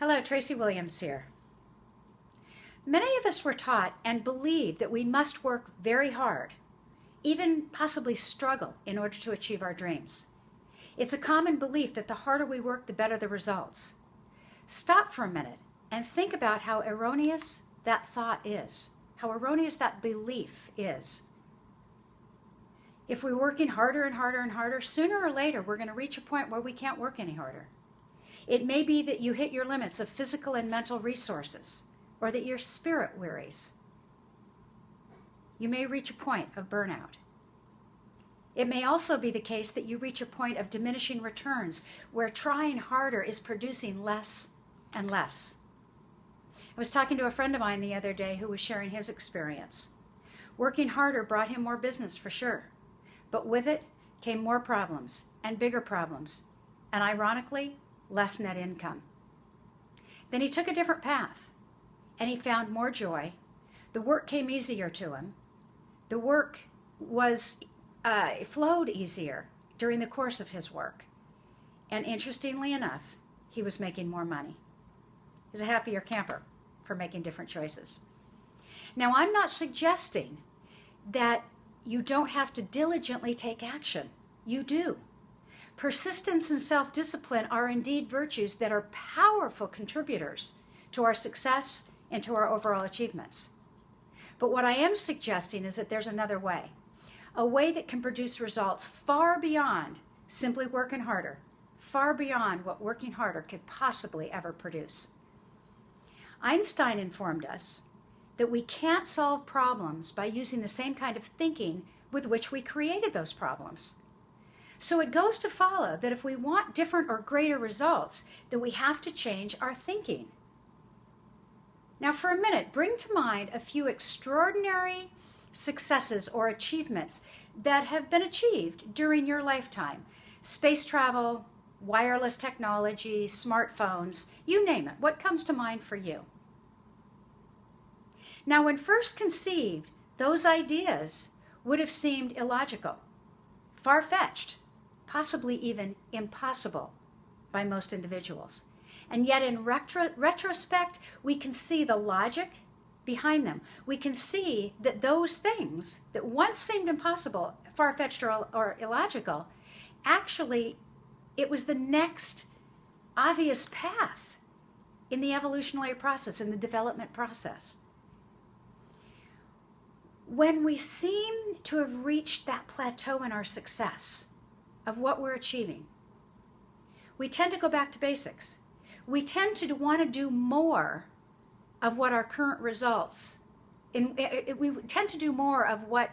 Hello, Tracy Williams here. Many of us were taught and believe that we must work very hard, even possibly struggle in order to achieve our dreams. It's a common belief that the harder we work, the better the results. Stop for a minute and think about how erroneous that thought is, how erroneous that belief is. If we're working harder and harder and harder, sooner or later we're going to reach a point where we can't work any harder. It may be that you hit your limits of physical and mental resources, or that your spirit wearies. You may reach a point of burnout. It may also be the case that you reach a point of diminishing returns, where trying harder is producing less and less. I was talking to a friend of mine the other day who was sharing his experience. Working harder brought him more business for sure, but with it came more problems and bigger problems, and ironically, less net income. Then he took a different path, and he found more joy. The work came easier to him. The work flowed easier during the course of his work. And interestingly enough, he was making more money. He's a happier camper for making different choices. Now, I'm not suggesting that you don't have to diligently take action. You do. Persistence and self-discipline are indeed virtues that are powerful contributors to our success and to our overall achievements. But what I am suggesting is that there's another way, a way that can produce results far beyond simply working harder, far beyond what working harder could possibly ever produce. Einstein informed us that we can't solve problems by using the same kind of thinking with which we created those problems. So it goes to follow that if we want different or greater results, then we have to change our thinking. Now, for a minute, bring to mind a few extraordinary successes or achievements that have been achieved during your lifetime. Space travel, wireless technology, smartphones, you name it. What comes to mind for you? Now, when first conceived, those ideas would have seemed illogical, far-fetched, possibly even impossible by most individuals. And yet in retrospect, we can see the logic behind them. We can see that those things that once seemed impossible, far-fetched or illogical, actually it was the next obvious path in the evolutionary process, in the development process. When we seem to have reached that plateau in our success of what we're achieving, we tend to go back to basics. We tend to want to do more of what our current results, we tend to do more of what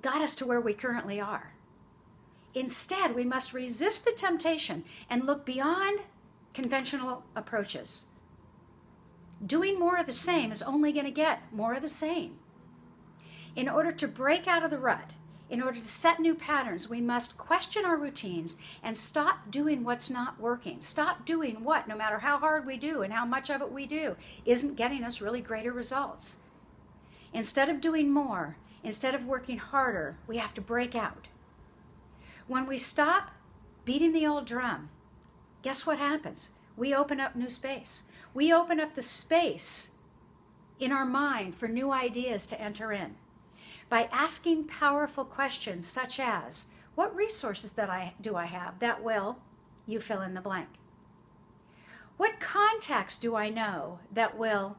got us to where we currently are. Instead, we must resist the temptation and look beyond conventional approaches. Doing more of the same is only going to get more of the same. In order to break out of the rut, in order to set new patterns, we must question our routines and stop doing what's not working. Stop doing what, no matter how hard we do and how much of it we do, isn't getting us really greater results. Instead of doing more, instead of working harder, we have to break out. When we stop beating the old drum, guess what happens? We open up new space. We open up the space in our mind for new ideas to enter in. By asking powerful questions such as, what resources do I have that will, you fill in the blank? What contacts do I know that will,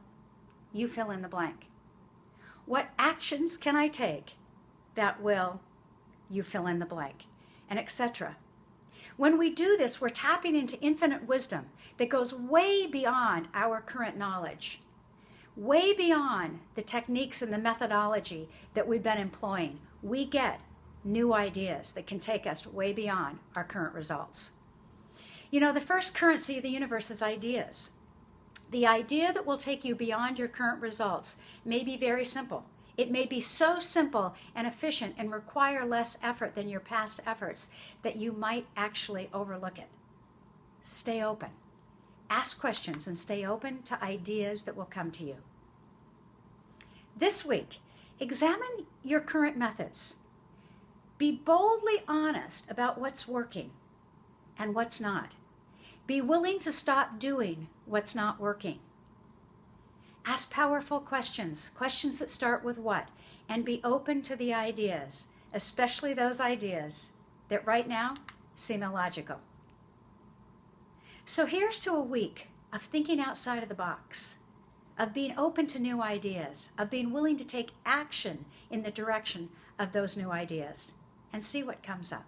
you fill in the blank? What actions can I take that will, you fill in the blank? And etc. When we do this, we're tapping into infinite wisdom that goes way beyond our current knowledge, way beyond the techniques and the methodology that we've been employing. We get new ideas that can take us way beyond our current results. You know, the first currency of the universe is ideas. The idea that will take you beyond your current results may be very simple. It may be so simple and efficient and require less effort than your past efforts that you might actually overlook it. Stay open. Ask questions and stay open to ideas that will come to you. This week, examine your current methods. Be boldly honest about what's working and what's not. Be willing to stop doing what's not working. Ask powerful questions, questions that start with what, and be open to the ideas, especially those ideas that right now seem illogical. So here's to a week of thinking outside of the box, of being open to new ideas, of being willing to take action in the direction of those new ideas, and see what comes up.